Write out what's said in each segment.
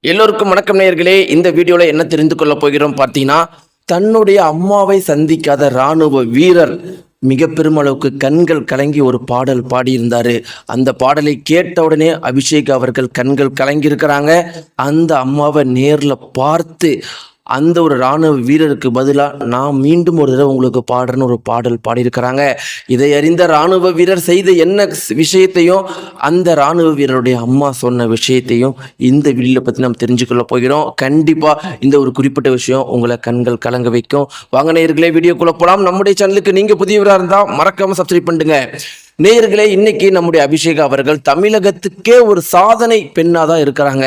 எல்லோருக்கும் வணக்கம் நேயர்களே. இந்த வீடியோல என்ன தெரிந்து கொள்ள போகிறோம் பார்த்தீங்கன்னா, தன்னுடைய அம்மாவை சந்திக்காத ராணுவ வீரர் மிக பெருமளவுக்கு கண்கள் கலங்கி ஒரு பாடல் பாடியிருந்தாரு. அந்த பாடலை கேட்ட உடனே அபிஷேக் அவர்கள் கண்கள் கலங்கி இருக்கிறாங்க. அந்த அம்மாவை நேரில் பார்த்து அந்த ஒரு இராணுவ வீரருக்கு பதிலாக நான் மீண்டும் ஒரு தடவை உங்களுக்கு பாடுறேன்னு ஒரு பாடல் பாடியிருக்கிறாங்க. இதை அறிந்த இராணுவ வீரர் செய்த என்ன விஷயத்தையும் அந்த இராணுவ வீரருடைய அம்மா சொன்ன விஷயத்தையும் இந்த வீடியோவில் பற்றி நம்ம தெரிஞ்சுக்கொள்ள போகிறோம். கண்டிப்பாக இந்த ஒரு குறிப்பிட்ட விஷயம் உங்களை கண்கள் கலங்க வைக்கும். வாங்க நேயர்களே, வீடியோக்குள்ளே போகலாம். நம்முடைய சேனலுக்கு நீங்கள் புதியவராக இருந்தால் மறக்காமல் சப்ஸ்கிரைப் பண்ணுங்க. நேயர்களே, இன்னைக்கு நம்முடைய அபிஷேக் அவர்கள் தமிழகத்துக்கே ஒரு சாதனை பெண்ணாக தான் இருக்கிறாங்க.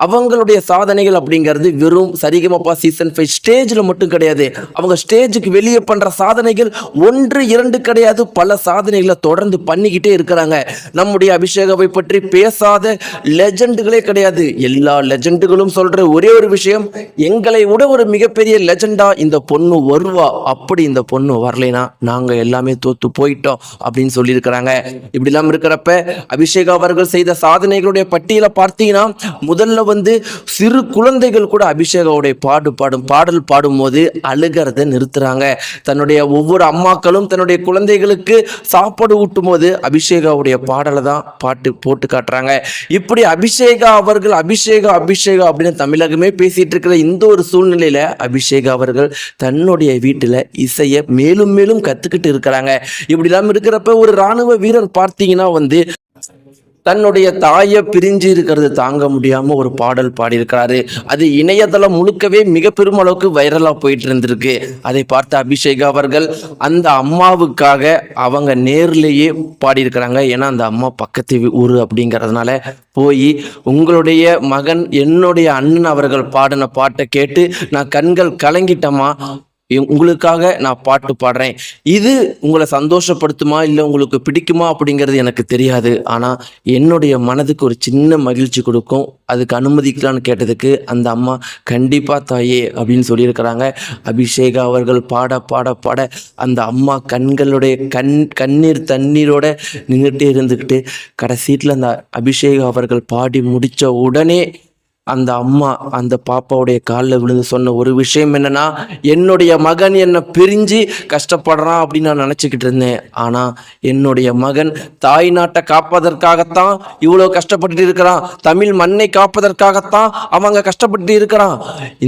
அவங்களுடைய சாதனைகள் அப்படிங்கிறது வெறும் சரிகமப்பா சீசன் 5 ஸ்டேஜில் மட்டும் கிடையாது. அவங்க ஸ்டேஜுக்கு வெளியே பண்ணுற சாதனைகள் 1 2 கிடையாது, பல சாதனைகளை தொடர்ந்து பண்ணிக்கிட்டே இருக்கிறாங்க. நம்முடைய அபிஷேகாவை பற்றி பேசாத லெஜண்டுகளே கிடையாது. எல்லா லெஜண்டுகளும் சொல்கிற ஒரே ஒரு விஷயம், எங்களை விட ஒரு மிகப்பெரிய லெஜண்டா இந்த பொண்ணு வருவா, அப்படி இந்த பொண்ணு வரலைன்னா நாங்கள் எல்லாமே தோத்து போயிட்டோம் அப்படின்னு சொல்லியிருக்கிறாங்க. இப்படிலாம் இருக்கிறப்ப அபிஷேக் அவர்கள் செய்த சாதனைகளுடைய பட்டியலை பார்த்தீங்கன்னா, முதல்ல சிறு குழந்தைகள் கூட அபிஷேகாவுடைய பாடல் பாடும்போது அழுகிறத நிறுத்துறாங்க. தன்னுடைய ஒவ்வொரு அம்மாக்களும் தன்னுடைய குழந்தைகளுக்கு சாப்பாடு ஊட்டும் போது அபிஷேகாவுடைய பாடலை தான் பாட்டு போட்டு காட்டுறாங்க. இப்படி அபிஷேகா அவர்கள் அபிஷேகா அப்படின்னு தமிழகமே பேசிட்டு இருக்கிற இந்த ஒரு சூழ்நிலையில அபிஷேகா அவர்கள் தன்னுடைய வீட்டில் இசையை மேலும் மேலும் கத்துக்கிட்டு இருக்கிறாங்க. இப்படிலாம் இருக்கிறப்ப ஒரு இராணுவ வீரர் பார்த்தீங்கன்னா தன்னுடைய தாயை பிரிஞ்சு இருக்கிறது தாங்க முடியாம ஒரு பாடல் பாடியிருக்கிறாரு. அது இணையதளம் முழுக்கவே மிக பெரும் அளவுக்கு வைரலா போயிட்டு இருந்திருக்கு. அதை பார்த்த அபிஷேக் அவர்கள் அந்த அம்மாவுக்காக அவங்க நேர்லேயே பாடியிருக்கிறாங்க. ஏன்னா அந்த அம்மா பக்கத்து ஊர் அப்படிங்கிறதுனால போய் உங்களுடைய மகன் என்னுடைய அண்ணன் அவர்கள் பாடின பாட்டை கேட்டு நான் கண்கள் கலங்கிட்டமா, உங்களுக்காக நான் பாட்டு பாடுறேன். இது உங்களை சந்தோஷப்படுத்துமா இல்லை உங்களுக்கு பிடிக்குமா அப்படிங்கிறது எனக்கு தெரியாது. ஆனால் என்னுடைய மனதுக்கு ஒரு சின்ன மகிழ்ச்சி கொடுக்கும். அதுக்கு அனுமதிக்கலான்னு கேட்டதுக்கு அந்த அம்மா கண்டிப்பாக தாயே அப்படின்னு சொல்லியிருக்கிறாங்க. அபிஷேகா அவர்கள் பாட பாட பாட அந்த அம்மா கண்களுடைய கண்ணீர் தண்ணீரோட நின்றுட்டே இருந்துக்கிட்டு கடைசீட்டில் அந்த அபிஷேகா அவர்கள் பாடி முடித்த உடனே அந்த அம்மா அந்த பாப்பாவுடைய காலில் விழுந்து சொன்ன ஒரு விஷயம் என்னன்னா, என்னுடைய மகன் என்னை பிரிஞ்சு கஷ்டப்படுறான் அப்படின்னு நான் நினச்சிக்கிட்டு இருந்தேன். ஆனால் என்னுடைய மகன் தாய் நாட்டை காப்பதற்காகத்தான் இவ்வளோ கஷ்டப்பட்டு இருக்கிறான், தமிழ் மண்ணை காப்பதற்காகத்தான் அவங்க கஷ்டப்பட்டு இருக்கிறான்.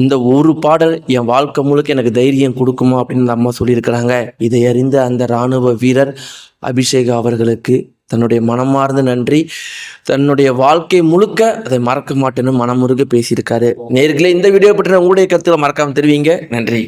இந்த ஒரு பாடல் என் வாழ்க்கை முழுக்க எனக்கு தைரியம் கொடுக்குமா அப்படின்னு அந்த அம்மா சொல்லியிருக்கிறாங்க. இதை அறிந்த அந்த இராணுவ வீரர் அபிஷேக் அவர்களுக்கு தன்னுடைய மனமார்ந்த நன்றி. தன்னுடைய வாழ்க்கை முழுக்க அதை மறக்க மாட்டேன்னு மனமுருக பேசியிருக்காரு. நேயர்களே, இந்த வீடியோ பற்றி உங்களுடைய கருத்துக்களை மறக்காம தெரிவிங்க. நன்றி.